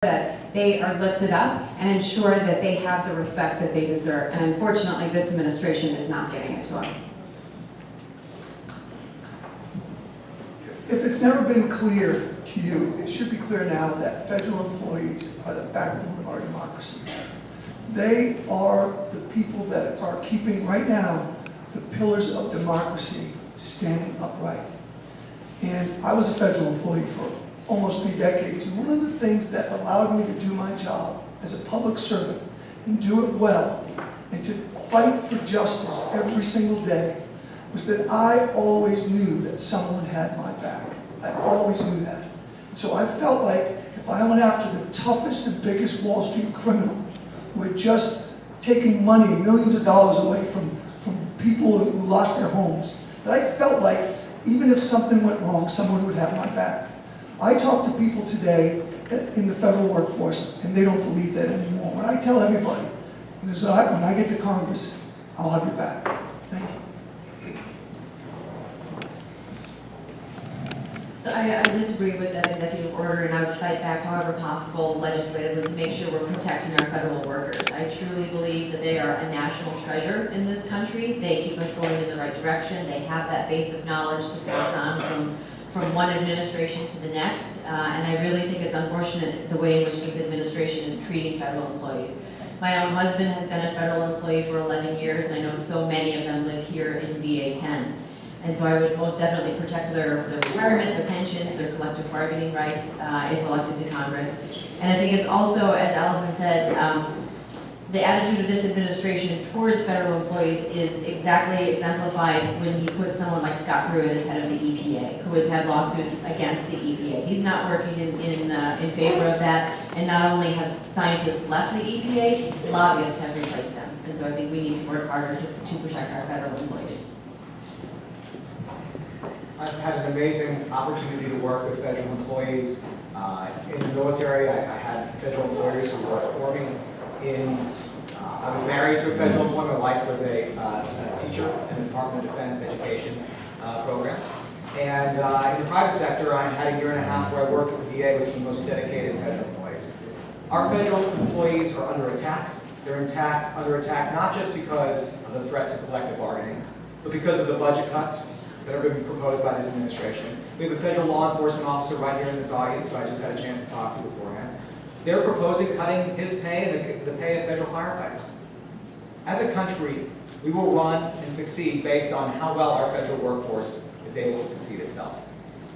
that they are lifted up and ensure that they have the respect that they deserve. And unfortunately, this administration is not giving it to them. If it's never been clear to you, it should be clear now that federal employees are the backbone of our democracy. They are the people that are keeping, right now, the pillars of democracy standing upright. And I was a federal employee for almost 3 decades, and one of the things that allowed me to do my job as a public servant and do it well and to fight for justice every single day was that I always knew that someone had my back. I always knew that. And so I felt like if I went after the toughest and biggest Wall Street criminal who had just taken money, millions of dollars away from people who lost their homes, that I felt like even if something went wrong, someone would have my back. I talk to people today in the federal workforce, and they don't believe that anymore. When I tell everybody, when I get to Congress, I'll have your back. Thank you. So I disagree with that executive order, and I would fight back however possible legislatively to make sure we're protecting our federal workers. I truly believe that they are a national treasure in this country. They keep us going in the right direction. They have that base of knowledge to pass on from one administration to the next, and I really think it's unfortunate the way in which this administration is treating federal employees. My own husband has been a federal employee for 11 years, and I know so many of them live here in VA 10. And so I would most definitely protect their retirement, their pensions, their collective bargaining rights if elected to Congress. And I think it's also, as Alison said, the attitude of this administration towards federal employees is exactly exemplified when he puts someone like Scott Pruitt as head of the EPA, who has had lawsuits against the EPA. He's not working in favor of that, and not only have scientists left the EPA, lobbyists have replaced them. And so I think we need to work harder to protect our federal employees. I've had an amazing opportunity to work with federal employees. In the military, I had federal employees who worked for me. I was married to a federal employee. My wife was a teacher in the Department of Defense education program. And in the private sector, I had a 1.5 years where I worked with the VA with some of the most dedicated federal employees. Our federal employees are under attack. They're under attack not just because of the threat to collective bargaining, but because of the budget cuts that are being proposed by this administration. We have a federal law enforcement officer right here in this audience who I just had a chance to talk to beforehand. They're proposing cutting his pay and the pay of federal firefighters. As a country, we will run and succeed based on how well our federal workforce is able to succeed itself.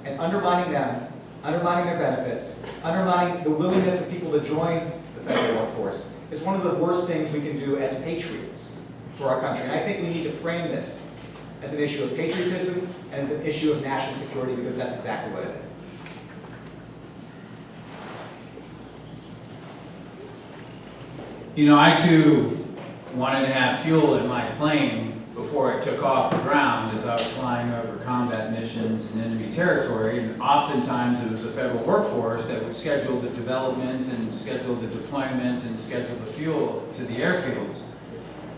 And undermining them, undermining their benefits, undermining the willingness of people to join the federal workforce is one of the worst things we can do as patriots for our country. And I think we need to frame this as an issue of patriotism and as an issue of national security, because that's exactly what it is. You know, I too wanted to have fuel in my plane before it took off the ground as I was flying over combat missions in enemy territory, and oftentimes it was the federal workforce that would schedule the development and schedule the deployment and schedule the fuel to the airfields.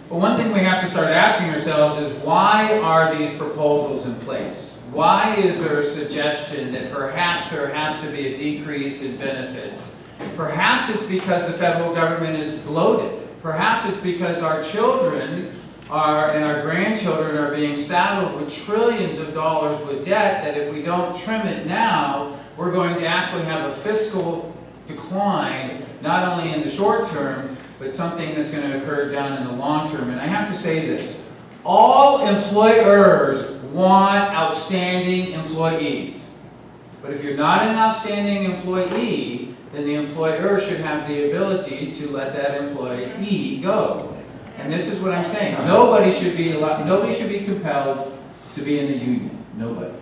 But one thing we have to start asking ourselves is, why are these proposals in place? Why is there a suggestion that perhaps there has to be a decrease in benefits? Perhaps it's because the federal government is bloated. Perhaps it's because our children and our grandchildren are being saddled with trillions of dollars with debt that if we don't trim it now, we're going to actually have a fiscal decline, not only in the short term, but something that's going to occur down in the long term. And I have to say this: all employers want outstanding employees. But if you're not an outstanding employee, then the employer should have the ability to let that employee go. And this is what I'm saying. Nobody should be compelled to be in the union. Nobody.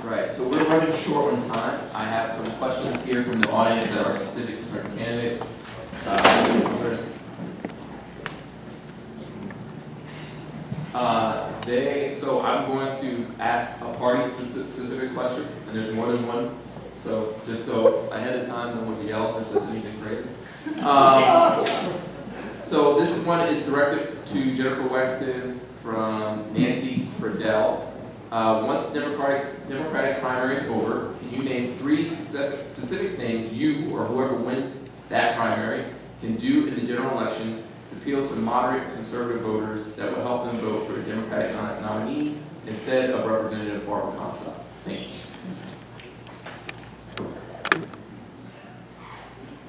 Right, so we're running short on time. I have some questions here from the audience that are specific to certain candidates. So I'm going to ask a party-specific question, and there's more than one. So just so ahead of time, no one yells or says anything crazy. So this one is directed to Jennifer Wexton from Nancy Friedel. Once the Democratic primary is over, can can you name 3 specific things you or whoever wins that primary can do in the general election to appeal to moderate conservative voters that will help them vote for a Democratic nominee instead of Representative Barbara Comstock? Thank you.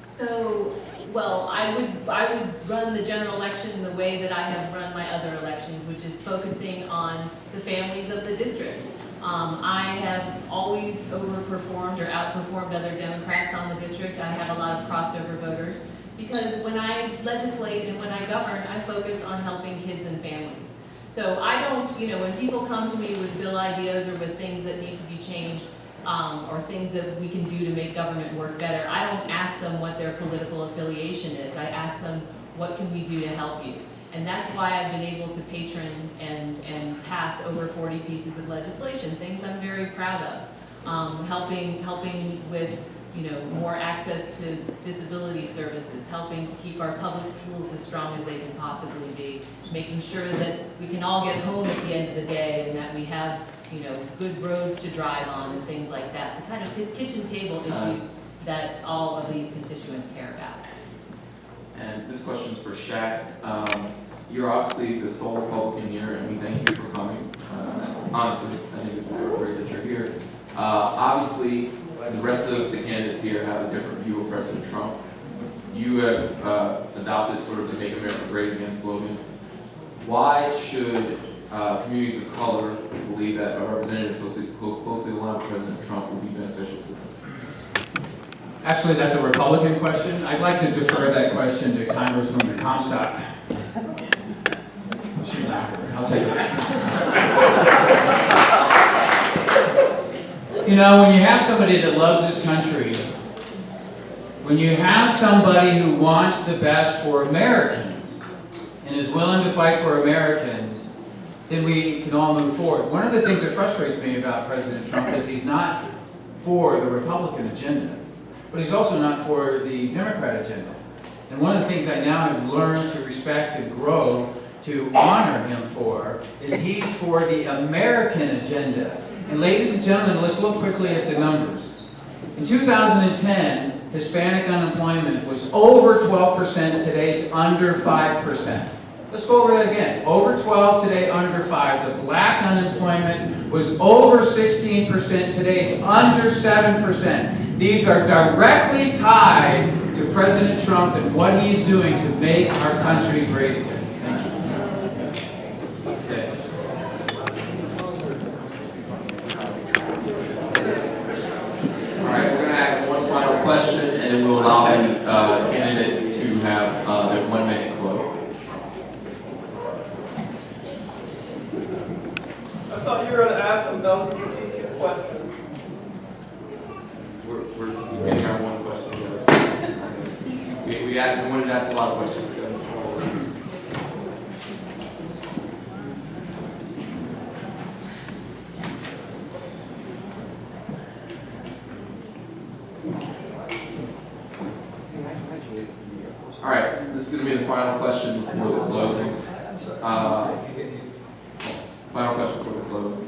So, well, I would run the general election the way that I have run my other elections, which is focusing on the families of the district. I have always overperformed or outperformed other Democrats on the district. I have a lot of crossover voters because when I legislate and when I govern, I focus on helping kids and families. So I don't, when people come to me with bill ideas or with things that need to be changed, or things that we can do to make government work better, I don't ask them what their political affiliation is. I ask them, what can we do to help you? And that's why I've been able to patron and pass over 40 pieces of legislation, things I'm very proud of. Helping with more access to disability services, helping to keep our public schools as strong as they can possibly be, making sure that we can all get home at the end of the day and that we have good roads to drive on and things like that, the kind of kitchen table issues that all of these constituents care about. And this question is for Shak. You're obviously the sole Republican here, and we thank you for coming. Honestly, I think it's great that you're here. Obviously, the rest of the candidates here have a different view of President Trump. You have adopted sort of the Make America Great Again slogan. Why should communities of color believe that a representative closely aligned with President Trump will be beneficial to them? It's that's a Republican question. I'd like to defer that question to Congresswoman Comstock. She's not here. I'll take it. When you have somebody that loves this country, when you have somebody who wants the best for Americans and is willing to fight for Americans, then we can all move forward. One of the things that frustrates me about President Trump is he's not for the Republican agenda, but he's also not for the Democrat agenda. And one of the things I now have learned to respect and grow to honor him for is he's for the American agenda. And ladies and gentlemen, let's look quickly at the numbers. In 2010, Hispanic unemployment was over 12%, today it's under 5%. Let's go over that again. Over 12, today under 5. The black unemployment was over 16%, today it's under 7%. These are directly tied to President Trump and what he's doing to make our country great again. Thank you. Okay. All right, we're going to ask one final question, and then we'll allow the candidates to have their 1 minute quote. I thought you were going to ask some LGBTQ questions. We're getting our one question here. We wanted to ask a lot of questions. All right, this is going to be the final question before the closing. Final question before the close.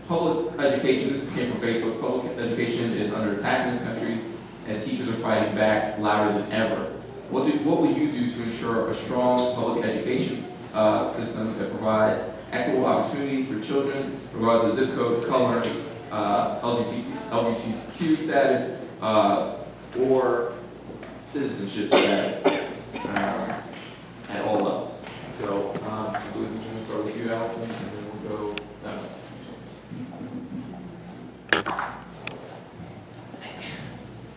Public education, this came from Facebook, public education is under attack in this country and teachers are fighting back louder than ever. What will you do to ensure a strong public education system that provides equitable opportunities for children, regardless of zip code, color, LGBTQ status, or citizenship status at all levels? So I believe we're going to start with you, Alison, and then we'll go that way.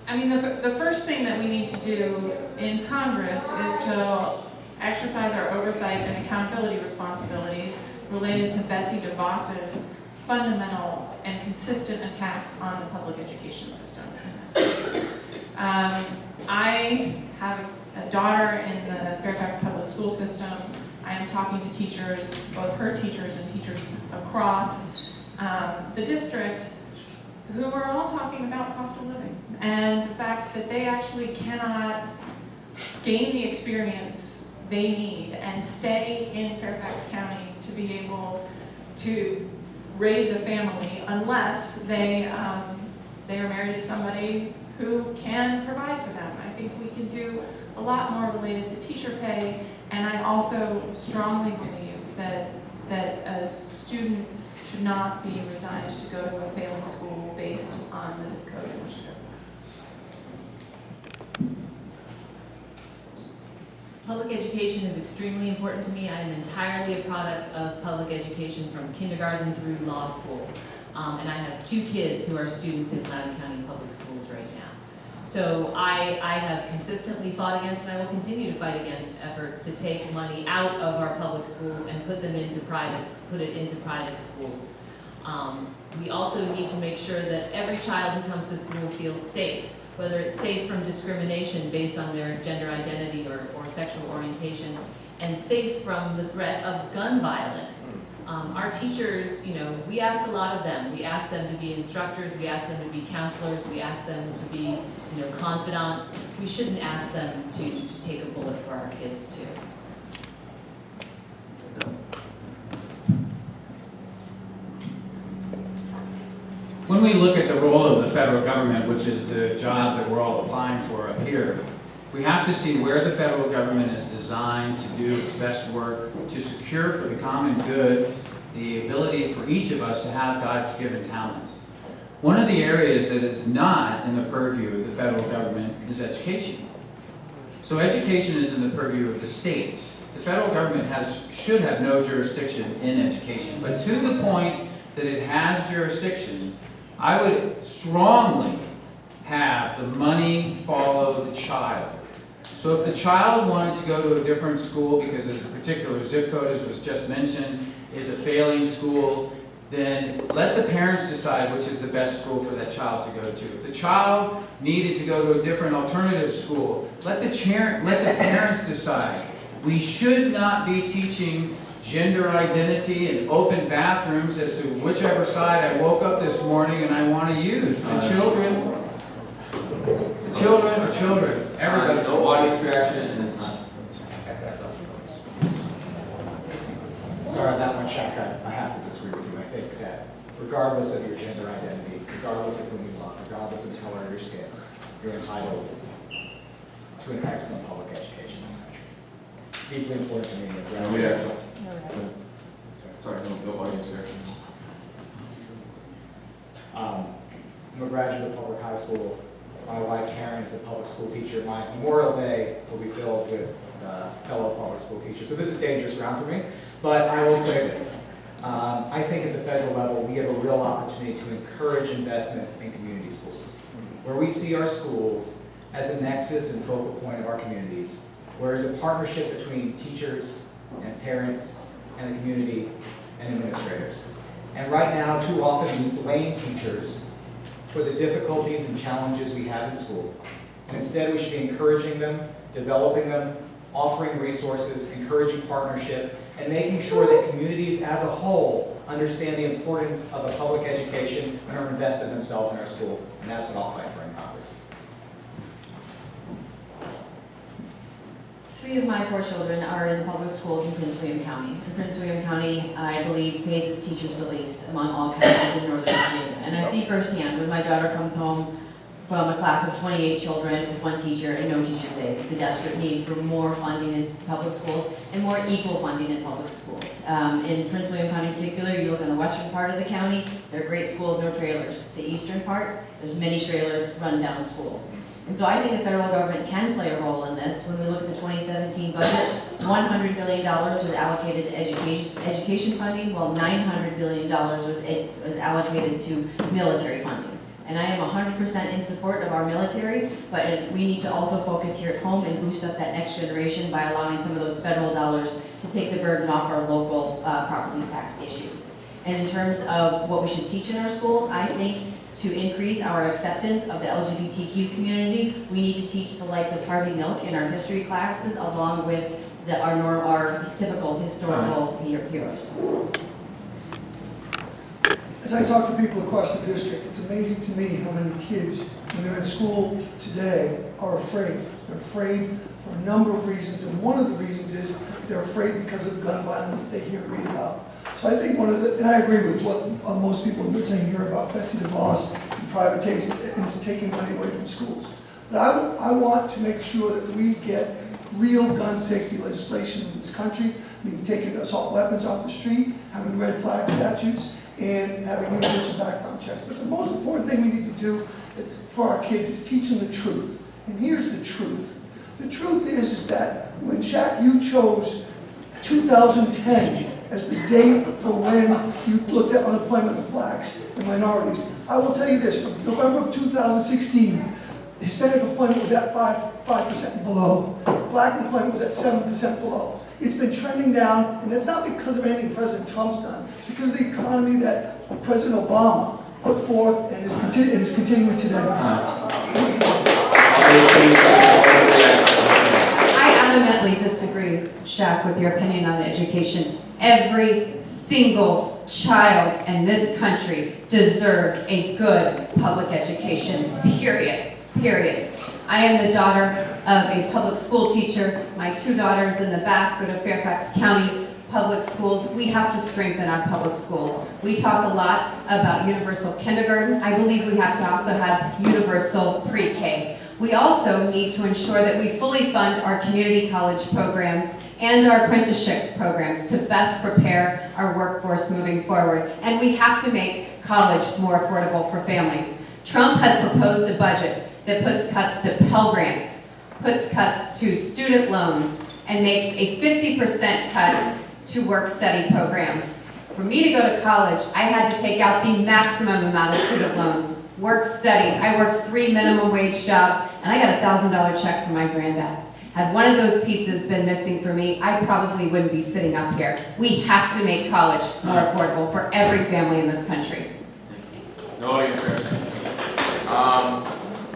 I mean, the first thing that we need to do in Congress is to exercise our oversight and accountability responsibilities related to Betsy DeVos's fundamental and consistent attacks on the public education system in this country. I have a daughter in the Fairfax public school system. I am talking to teachers, both her teachers and teachers across the district, who are all talking about cost of living and the fact that they actually cannot gain the experience they need and stay in Fairfax County to be able to raise a family unless they they are married to somebody who can provide for them. I think we can do a lot more related to teacher pay, and I also strongly believe that a student should not be resigned to go to a failing school based on the zip code initiative. Public education is extremely important to me. I am entirely a product of public education from kindergarten through law school. And I have 2 kids who are students in Loudoun County Public Schools right now. So I have consistently fought against, and I will continue to fight against efforts to take money out of our public schools and put it into private schools. We also need to make sure that every child who comes to school feels safe, whether it's safe from discrimination based on their gender identity or sexual orientation, and safe from the threat of gun violence. Our teachers, we ask a lot of them. We ask them to be instructors, we ask them to be counselors, we ask them to be, confidants. We shouldn't ask them to take a bullet for our kids too. When we look at the role of the federal government, which is the job that we're all applying for up here, we have to see where the federal government is designed to do its best work to secure for the common good the ability for each of us to have God's given talents. One of the areas that is not in the purview of the federal government is education. So education is in the purview of the states. The federal government should have no jurisdiction in education, but to the point that it has jurisdiction, I would strongly have the money follow the child. So if the child wanted to go to a different school because there's a particular zip code, as was just mentioned, is a failing school, then let the parents decide which is the best school for that child to go to. If the child needed to go to a different alternative school, let the parents decide. We should not be teaching gender identity and open bathrooms as to whichever side I woke up this morning and I want to use. The children are children. Everybody's no audience reaction, and it's not. Sorry on that one, Shak, I have to disagree with you. I think that regardless of your gender identity, regardless of whom you love, regardless of the color of your skin, you're entitled to an excellent public education in this country. Deeply important to me. No reaction. Sorry, no audience reaction. I'm a graduate of public high school. My wife Karen is a public school teacher. My Memorial Day will be filled with fellow public school teachers. So this is dangerous ground for me, but I will say this. I think at the federal level, we have a real opportunity to encourage investment in community schools, where we see our schools as the nexus and focal point of our communities, where there's a partnership between teachers and parents and the community and administrators. And right now, too often, we blame teachers for the difficulties and challenges we have in school. And instead, we should be encouraging them, developing them, offering resources, encouraging partnership, and making sure that communities as a whole understand the importance of a public education and are invested themselves in our school. And that's what I'll fight for in Congress. 3 of my 4 children are in the public schools in Prince William County. And Prince William County, I believe, pays its teachers the least among all counties in Northern Virginia. And I see firsthand when my daughter comes home from a class of 28 children with 1 teacher and no teacher's aides, the desperate need for more funding in public schools and more equal funding in public schools. In Prince William County in particular, you look in the western part of the county, there are great schools, no trailers. The eastern part, there's many trailers, run-down schools. And so I think the federal government can play a role in this. When we look at the 2017 budget, $100 billion was allocated to education funding, while $900 billion was allocated to military funding. And I am 100% in support of our military, but we need to also focus here at home and boost up that next generation by allowing some of those federal dollars to take the burden off our local property tax issues. And in terms of what we should teach in our schools, I think to increase our acceptance of the LGBTQ community, we need to teach the likes of Harvey Milk in our history classes, along with our typical historical heroes. As I talk to people across the district, it's amazing to me how many kids, when they're in school today, are afraid. They're afraid for a number of reasons, and one of the reasons is they're afraid because of gun violence that they hear and read about. So I think and I agree with what most people have been saying here about Betsy DeVos, privatization, and it's taking money away from schools. But I want to make sure that we get real gun safety legislation in this country. It means taking assault weapons off the street, having red flag statutes, and having universal background checks. But the most important thing we need to do for our kids is teach them the truth. And here's the truth. The truth is that when Shak, you chose 2010 as the date for when you looked at unemployment of blacks and minorities, I will tell you this, from November of 2016, Hispanic employment was at 5% below. Black employment was at 7% below. It's been trending down, and it's not because of anything President Trump's done. It's because of the economy that President Obama put forth and is continuing today. I adamantly disagree, Shak, with your opinion on education. Every single child in this country deserves a good public education, period. I am the daughter of a public school teacher. My two daughters in the back go to Fairfax County public schools. We have to strengthen our public schools. We talk a lot about universal kindergarten. I believe we have to also have universal pre-K. We also need to ensure that we fully fund our community college programs and our apprenticeship programs to best prepare our workforce moving forward. And we have to make college more affordable for families. Trump has proposed a budget that puts cuts to Pell Grants, puts cuts to student loans, and makes a 50% cut to work-study programs. For me to go to college, I had to take out the maximum amount of student loans. Work-study, I worked 3 minimum wage jobs, and I got a $1,000 check from my granddad. Had one of those pieces been missing for me, I probably wouldn't be sitting up here. We have to make college more affordable for every family in this country. No audience question.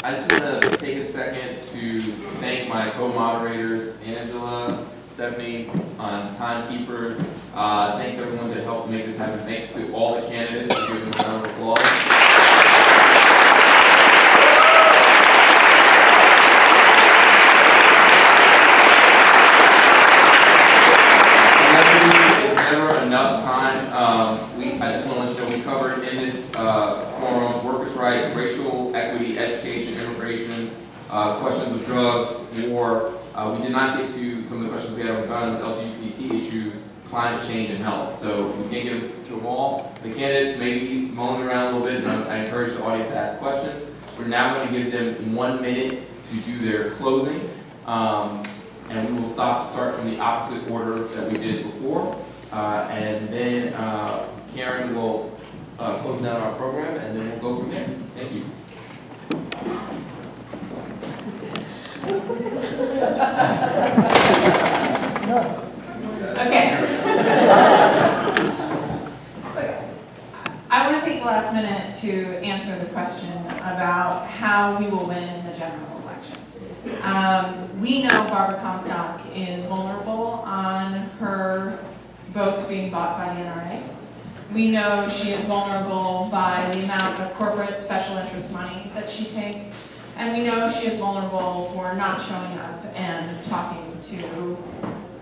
I just want to take a second to thank my co-moderators, Angela, Stephanie, timekeepers. Thanks everyone to help make this happen. Thanks to all the candidates. Give them a round of applause. It's never enough time. I just want to let you know we covered in this forum workers' rights, racial equity, education, immigration, questions of drugs, war. We did not get to some of the questions we had on guns, LGBT issues, climate change, and health. So we can't get to them all. The candidates may be mulling around a little bit, and I encourage the audience to ask questions. We're now going to give them 1 minute to do their closing, and we will start from the opposite order that we did before. And then Karen will close down our program, and then we'll go from there. Thank you. Okay. I want to take the last minute to answer the question about how we will win in the general election. We know Barbara Comstock is vulnerable on her votes being bought by the NRA. We know she is vulnerable by the amount of corporate special interest money that she takes. And we know she is vulnerable for not showing up and talking to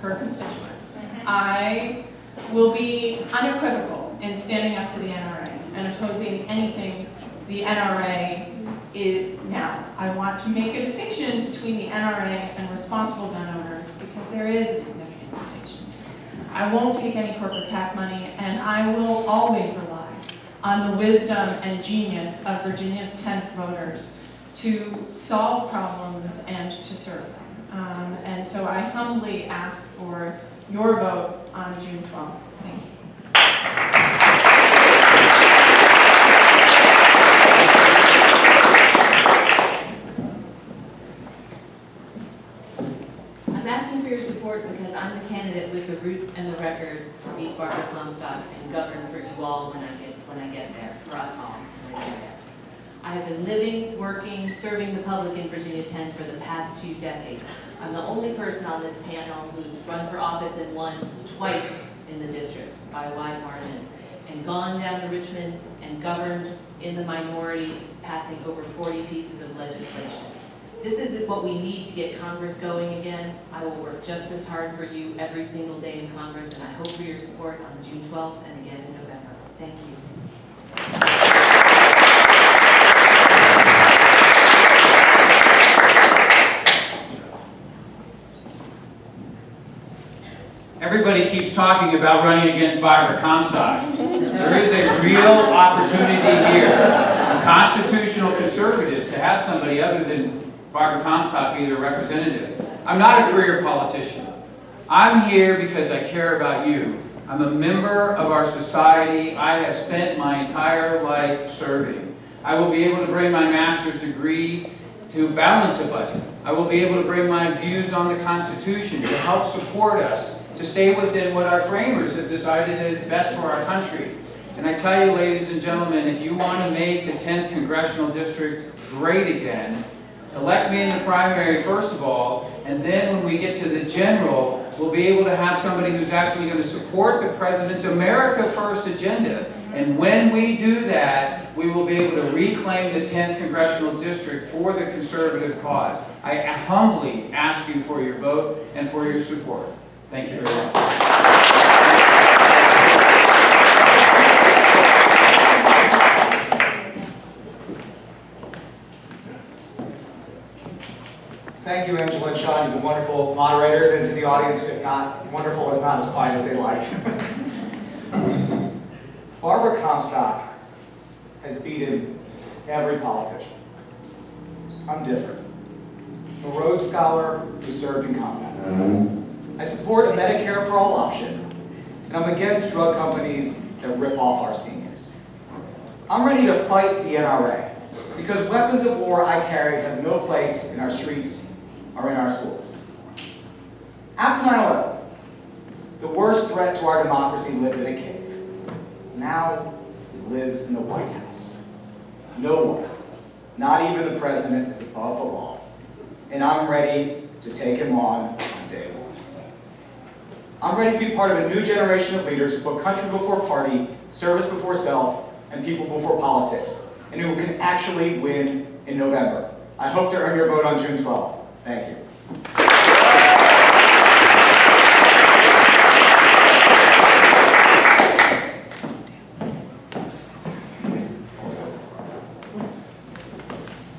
her constituents. I will be unequivocal in standing up to the NRA and opposing anything the NRA is now. I want to make a distinction between the NRA and responsible gun owners because there is a significant distinction. I won't take any corporate PAC money, and I will always rely on the wisdom and genius of Virginia's 10th voters to solve problems and to serve them. And so I humbly ask for your vote on June 12th. Thank you. I'm asking for your support because I'm the candidate with the roots and the record to beat Barbara Comstock and govern for you all when I get there, for us all when I get there. I have been living, working, serving the public in Virginia 10 for the past 2 decades. I'm the only person on this panel who's run for office and won twice in the district by wide margins, and gone down to Richmond and governed in the minority, passing over 40 pieces of legislation. This is what we need to get Congress going again. I will work just as hard for you every single day in Congress, and I hope for your support on June 12th and again in November. Thank you. Everybody keeps talking about running against Barbara Comstock. There is a real opportunity here for constitutional conservatives to have somebody other than Barbara Comstock be their representative. I'm not a career politician. I'm here because I care about you. I'm a member of our society. I have spent my entire life serving. I will be able to bring my master's degree to balance a budget. I will be able to bring my views on the Constitution to help support us, to stay within what our framers have decided is best for our country. And I tell you, ladies and gentlemen, if you want to make the 10th Congressional District great again, elect me in the primary first of all, and then when we get to the general, we'll be able to have somebody who's actually going to support the President's America First agenda. And when we do that, we will be able to reclaim the 10th Congressional District for the conservative cause. I humbly ask you for your vote and for your support. Thank you very much. Thank you, Angela and Sean. You've been wonderful moderators, and to the audience, if not wonderful, is not as quiet as they liked. Barbara Comstock has beaten every politician. I'm different. I'm a Rhodes Scholar who served in combat. I support a Medicare for all option, and I'm against drug companies that rip off our seniors. I'm ready to fight the NRA, because weapons of war I carried have no place in our streets or in our schools. After 9/11, the worst threat to our democracy lived in a cave. Now it lives in the White House. No one, not even the president, is above the law. And I'm ready to take him on day one. I'm ready to be part of a new generation of leaders who put country before party, service before self, and people before politics, and who can actually win in November. I hope to earn your vote on June 12th. Thank you.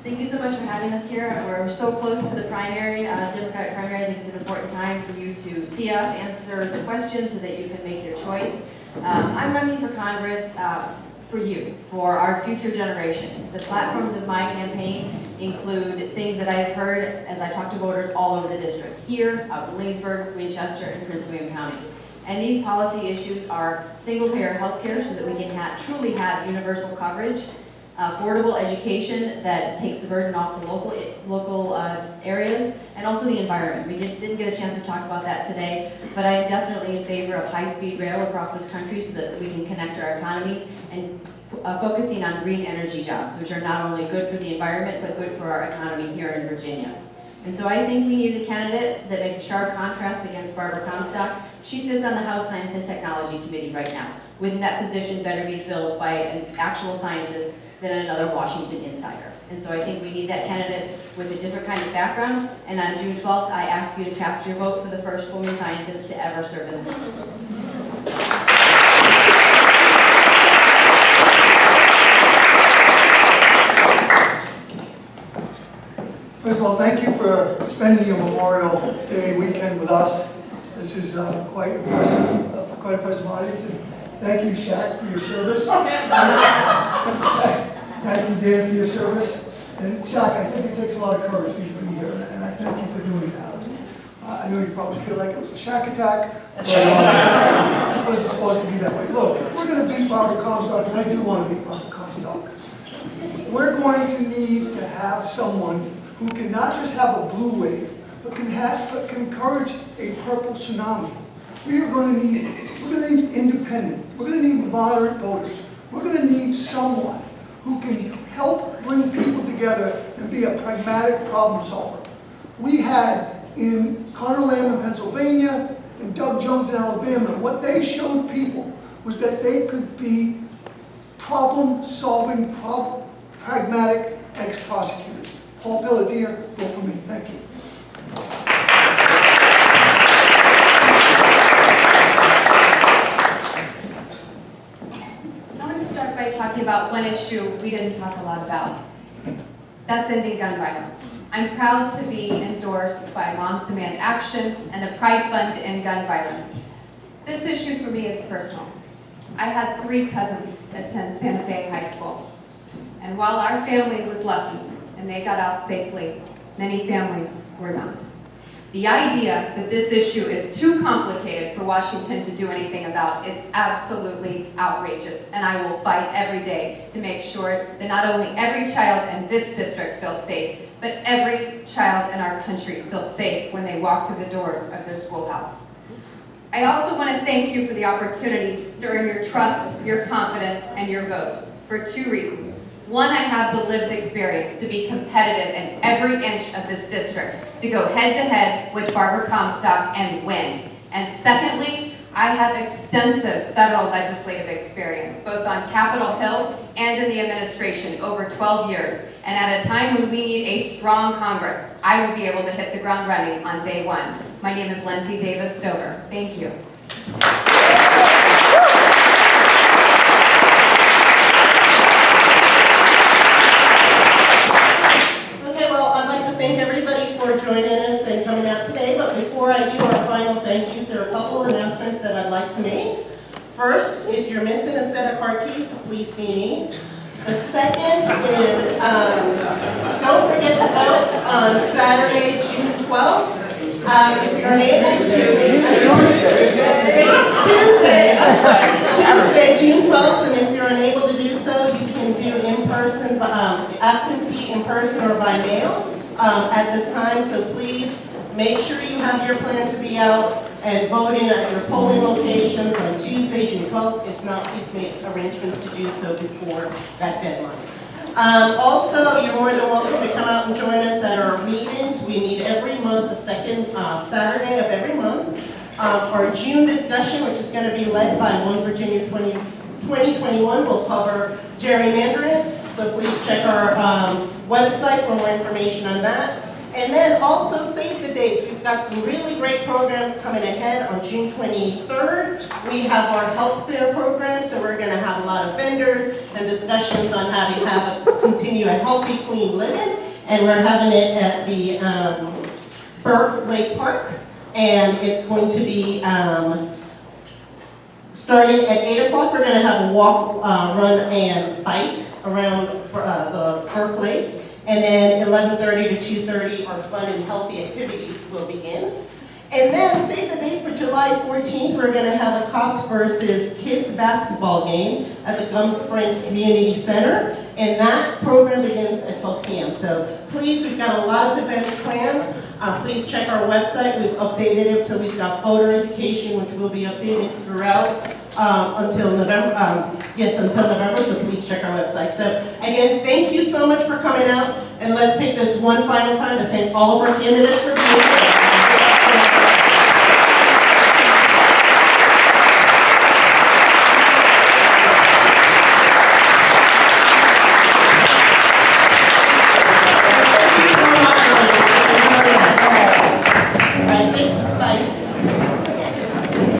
Thank you so much for having us here. We're so close to the primary, Democratic primary. I think it's an important time for you to see us, answer the questions so that you can make your choice. I'm running for Congress for you, for our future generations. The platforms of my campaign include things that I have heard as I talk to voters all over the district, here, out in Leesburg, Winchester, and Prince William County. And these policy issues are single-payer health care so that we can truly have universal coverage, affordable education that takes the burden off the local areas, and also the environment. We didn't get a chance to talk about that today, but I am definitely in favor of high-speed rail across this country so that we can connect our economies, and focusing on green energy jobs, which are not only good for the environment, but good for our economy here in Virginia. And so I think we need a candidate that makes a sharp contrast against Barbara Comstock. She sits on the House Science and Technology Committee right now. Wouldn't that position better be filled by an actual scientist than another Washington insider? And so I think we need that candidate with a different kind of background. And on June 12th, I ask you to cast your vote for the first woman scientist to ever serve in the House. First of all, thank you for spending your Memorial Day weekend with us. This is quite impressive audience. And thank you, Shak, for your service. Thank you, Dan, for your service. And Shak, I think it takes a lot of courage for you to be here, and I thank you for doing that. I know you probably feel like it was a Shak attack, but it wasn't supposed to be that way. Look, if we're going to beat Barbara Comstock, and I do want to beat Barbara Comstock, we're going to need to have someone who can not just have a blue wave, but can encourage a purple tsunami. We're going to need independent. We're going to need moderate voters. We're going to need someone who can help bring people together and be a pragmatic problem solver. We had in Connor Lamb in Pennsylvania and Doug Jones in Alabama, what they showed people was that they could be problem-solving, pragmatic ex-prosecutors. Paul Pelletier, vote for me. Thank you. I want to start by talking about one issue we didn't talk a lot about. That's ending gun violence. I'm proud to be endorsed by Moms Demand Action and the Pride Fund to End Gun Violence. This issue for me is personal. I had 3 cousins attend Santa Fe High School. And while our family was lucky and they got out safely, many families were not. The idea that this issue is too complicated for Washington to do anything about is absolutely outrageous, and I will fight every day to make sure that not only every child in this district feels safe, but every child in our country feels safe when they walk through the doors of their schoolhouse. I also want to thank you for the opportunity to earn your trust, your confidence, and your vote for 2 reasons. One, I have the lived experience to be competitive in every inch of this district, to go head-to-head with Barbara Comstock and win. And secondly, I have extensive federal legislative experience, both on Capitol Hill and in the administration, over 12 years. And at a time when we need a strong Congress, I will be able to hit the ground running on day 1. My name is Lindsey Davis Stover. Thank you. Thank everybody for joining us and coming out today, but before I do our final thank yous, there are a couple announcements that I'd like to make. First, if you're missing a set of car keys, please see me. The second is, don't forget to vote on Saturday, June 12th. If you're unable Tuesday, June 12th, and if you're unable to do so, you can do in-person, absentee in person or by mail. At this time, so please make sure you have your plan to be out and voting at your polling locations on Tuesday, June 12th. If not, please make arrangements to do so before that deadline. Also, you're more than welcome to come out and join us at our meetings. We meet every month, the second Saturday of every month. Our June discussion, which is going to be led by One Virginia 2021, will cover gerrymandering. So please check our website for more information on that. And then also save the dates. We've got some really great programs coming ahead on June 23rd. We have our health fair program, so we're going to have a lot of vendors and discussions on how to continue a healthy, clean living. And we're having it at the Burke Lake Park. And it's going to be starting at 8 o'clock. We're going to have a walk, run, and bike around the Burke Lake. And then 11:30 to 2:30, our fun and healthy activities will begin. And then save the date for July 14th. We're going to have a Cops versus Kids basketball game at the Gum Springs Community Center. And that program begins at 12 p.m. So please, we've got a lot of events planned. Please check our website. We've updated it, so we've got voter education, which will be updated throughout until November. Until November, so please check our website. So again, thank you so much for coming out, and let's take this one final time to thank all of our candidates for being here.